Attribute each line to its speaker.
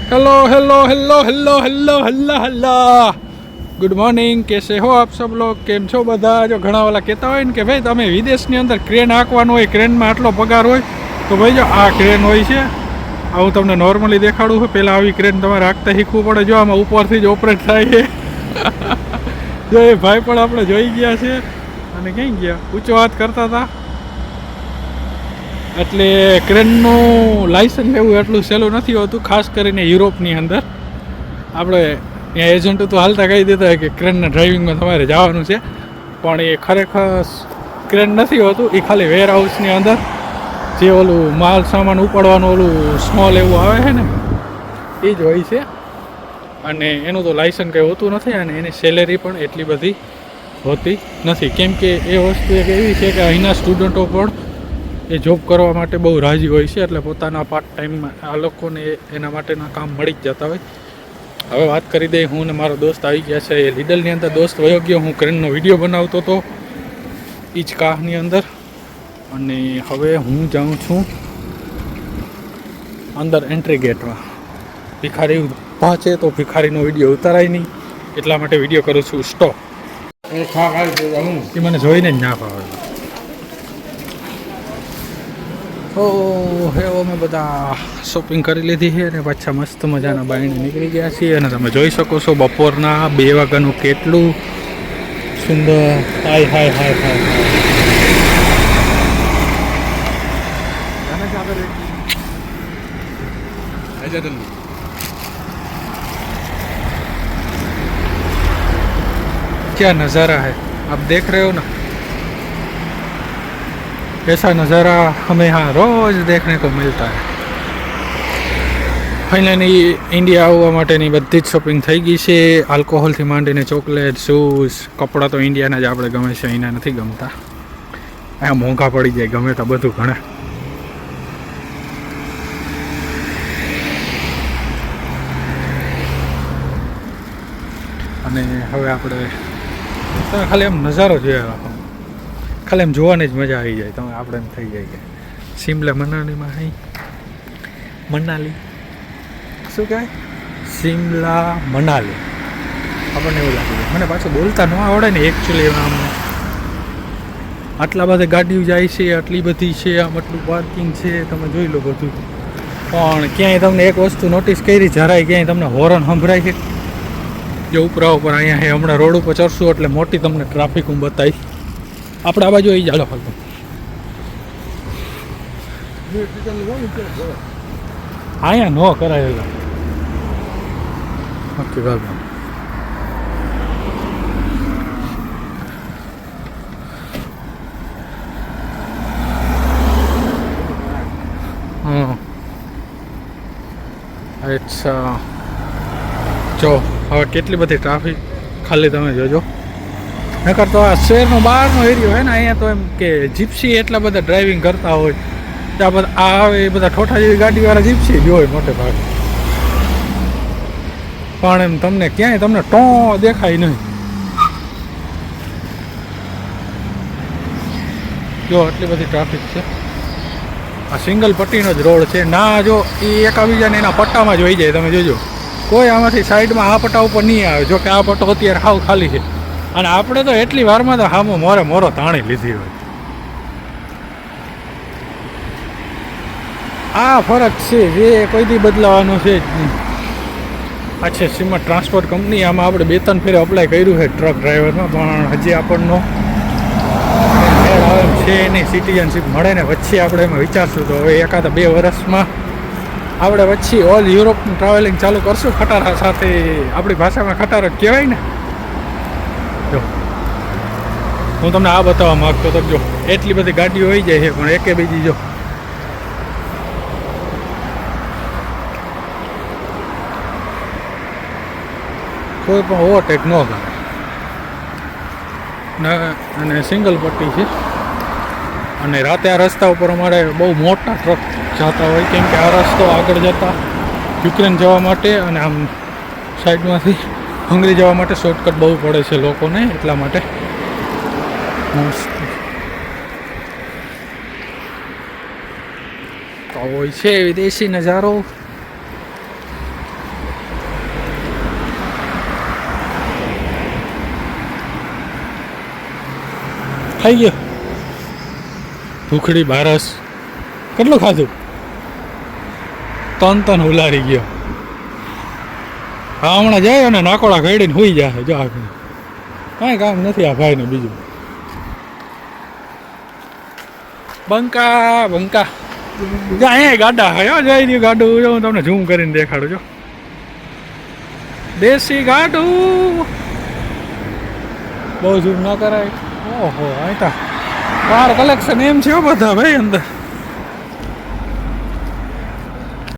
Speaker 1: Hello hello hello hello hello हल्ला हल्ला good morning कैसे हो आप सब लोग केम छो बधा जो घणा वाला कहता હોય ને કે ભાઈ તમે વિદેશની અંદર ક્રેન હાંકવાનું હોય ક્રેનમાં આટલો પગાર હોય તો ભાઈ જો આ ક્રેન હોય છે આ હું તમને નોર્મલી દેખાડું છું પહેલાં આવી ક્રેન તમારે હાંકતા શીખવું પડે જો આમાં ઉપરથી જ ઓપરેટ થાય છે જો એ ભાઈ પણ આપણે જોઈ ગયા છે અને ક્યાં ગયા ઊંચો હાથ કરતા હતા એટલે ક્રેનનું લાઇસન્સ લેવું એટલું સહેલું નથી હોતું ખાસ કરીને યુરોપની અંદર આપણે ત્યાં એજન્ટો તો હાલતા કહી દેતા હોય કે ક્રેનના ડ્રાઇવિંગમાં તમારે જવાનું છે પણ એ ખરેખર ક્રેન નથી હોતું એ ખાલી વેર હાઉસની અંદર જે ઓલું માલ સામાન ઉપાડવાનું ઓલું સ્મોલ એવું આવે છે ને એ જ હોય છે અને એનું તો લાઇસન્સ કંઈ હોતું નથી અને એની સેલેરી પણ એટલી બધી હોતી નથી કેમ કે એ વસ્તુ એક એવી છે કે અહીંના સ્ટુડન્ટો પણ એ જોબ કરવા માટે બહુ રાજી હોય છે એટલે પોતાના પાર્ટ ટાઈમમાં આ લોકોને એના માટેના કામ મળી જ જતા હોય. હવે વાત કરી દઈએ હું ને મારો દોસ્ત આવી ગયા છે એ લીડલની અંદર દોસ્ત વયો ગયો હું ક્રેનનો વિડીયો બનાવતો હતો એ જ કારની અંદર અને હવે હું જાઉં છું અંદર એન્ટ્રી ગેટમાં. ભિખારી પહોંચે તો ભિખારીનો વિડીયો ઉતારાય નહીં એટલા માટે વિડીયો કરું છું સ્ટોપ. એ મને જોઈને જ ના પાવે. હે અમે બધા શોપિંગ કરી લીધી છે અને પાછા મસ્ત મજાના બાયણે નીકળી ગયા છીએ અને તમે જોઈ શકો છો બપોરના 2 વાગ્યાનું કેટલું સુંદર હાય હાય હાય હાય क्या नज़ारा है आप देख रहे हो ना ऐसा नज़ारा हमें यहाँ रोज़ देखने को मिलता है. ફાઇનલી ઇન્ડિયા આવવા માટેની બધી જ શોપિંગ થઈ ગઈ છે. આલ્કોહોલથી માંડીને ચોકલેટ શૂઝ કપડાં તો ઇન્ડિયાના જ આપણે ગમે છે અહીંના નથી ગમતા. અહીંયા મોંઘા પડી જાય ગમે તો બધું ઘણા. અને હવે આપણે તમે ખાલી આમ નજારો જોયા રાખો ખાલી એમ જોવાની જ મજા આવી જાય તમે આપણે એમ થઈ જાય કે શિમલા મનાલીમાં અહીં મનાલી શું કહેવાય શિમલા મનાલી આપણને એવું લાગે મને પાછું બોલતા ન આવડે ને એકચ્યુઅલી એમાં અમને આટલા બધા ગાડીઓ જાય છે આટલી બધી છે આમ આટલું પાર્કિંગ છે તમે જોઈ લો બધું પણ ક્યાંય તમને એક વસ્તુ નોટિસ કરી જરાય ક્યાંય તમને હોર્ન સંભળાય છે જે ઉપરા ઉપર અહીંયા છે હમણાં રોડ ઉપર ચડશું એટલે મોટી તમને ટ્રાફિક હું બતાવીશ. આપણે આ બાજુ આવી ચાલો ફરતો અહીંયા ન કરાયેલા નક્કી કરવાનું. હા અચ્છા જો હવે કેટલી બધી ટ્રાફિક ખાલી તમે જોજો. નકર તો આ શહેરનો બહારનો એરિયો હોય ને અહીંયા તો એમ કે જીપ્સી એટલા બધા ડ્રાઇવિંગ કરતા હોય ત્યાં બધા આ આવે એ બધા ઠોઠા જેવી ગાડીવાળા જીપ્સી જ હોય મોટે ભાગે પણ એમ તમને ક્યાંય તમને ટો દેખાય નહીં. જો આટલી બધી ટ્રાફિક છે. આ સિંગલ પટ્ટીનો જ રોડ છે ના જો એ એકાબીજાને એના પટ્ટામાં જ વહી જાય તમે જોજો કોઈ આમાંથી સાઈડમાં આ પટ્ટા ઉપર નહીં આવે. જો કે આ પટ્ટો અત્યારે હાવ ખાલી છે અને આપણે તો એટલી વારમાં તો હામો મોરો તાણી લીધી હોય. આ ફરક છે જે કોઈથી બદલાવાનો છે જ નહીં. આ છે સીમા ટ્રાન્સપોર્ટ કંપની આમાં આપણે 2-3 ફેરે અપ્લાય કર્યું છે ટ્રક ડ્રાઈવરમાં પણ હજી આપણનો છે નહીં સિટીઝનશીપ મળે ને પછી આપણે એમાં વિચારશું તો હવે 1-2 વર્ષમાં આપણે પછી ઓલ યુરોપનું ટ્રાવેલિંગ ચાલુ કરશું ખટારા સાથે. આપણી ભાષામાં ખટારો જ કહેવાય ને. જો હું તમને આ બતાવવા માગતો હતો જો એટલી બધી ગાડીઓ હોઈ જાય છે પણ એકે બીજી જો કોઈ પણ ઓવરટેક ન કરે અને સિંગલ પટ્ટી છે અને રાતે આ રસ્તા ઉપર અમારે બહુ મોટા ટ્રક જતા હોય કેમ કે આ રસ્તો આગળ જતા યુક્રેન જવા માટે અને આમ સાઈડમાંથી હંગરી જવા માટે શોર્ટકટ બહુ પડે છે લોકોને એટલા માટે તો હોય છે વિદેશી નજારો ખાઈ ગયો ભૂખડી બારસ કેટલું ખાધું તન ઉલારી ગયો હા હમણાં જાય અને નાકોડા ઘડીને હોઈ જાય જો આગળ કાંઈ કામ નથી આ ભાઈને બીજું બંકા બંકા અહીંયા ગાડા હયો જઈ રહ્યું ગાડું જો હું તમને ઝૂમ કરીને દેખાડું છો દેશી ગાડું બહુ ઝૂમ ન કરાય ઓહો અહીં કાર કલેક્શન એમ છે બધા ભાઈ અંદર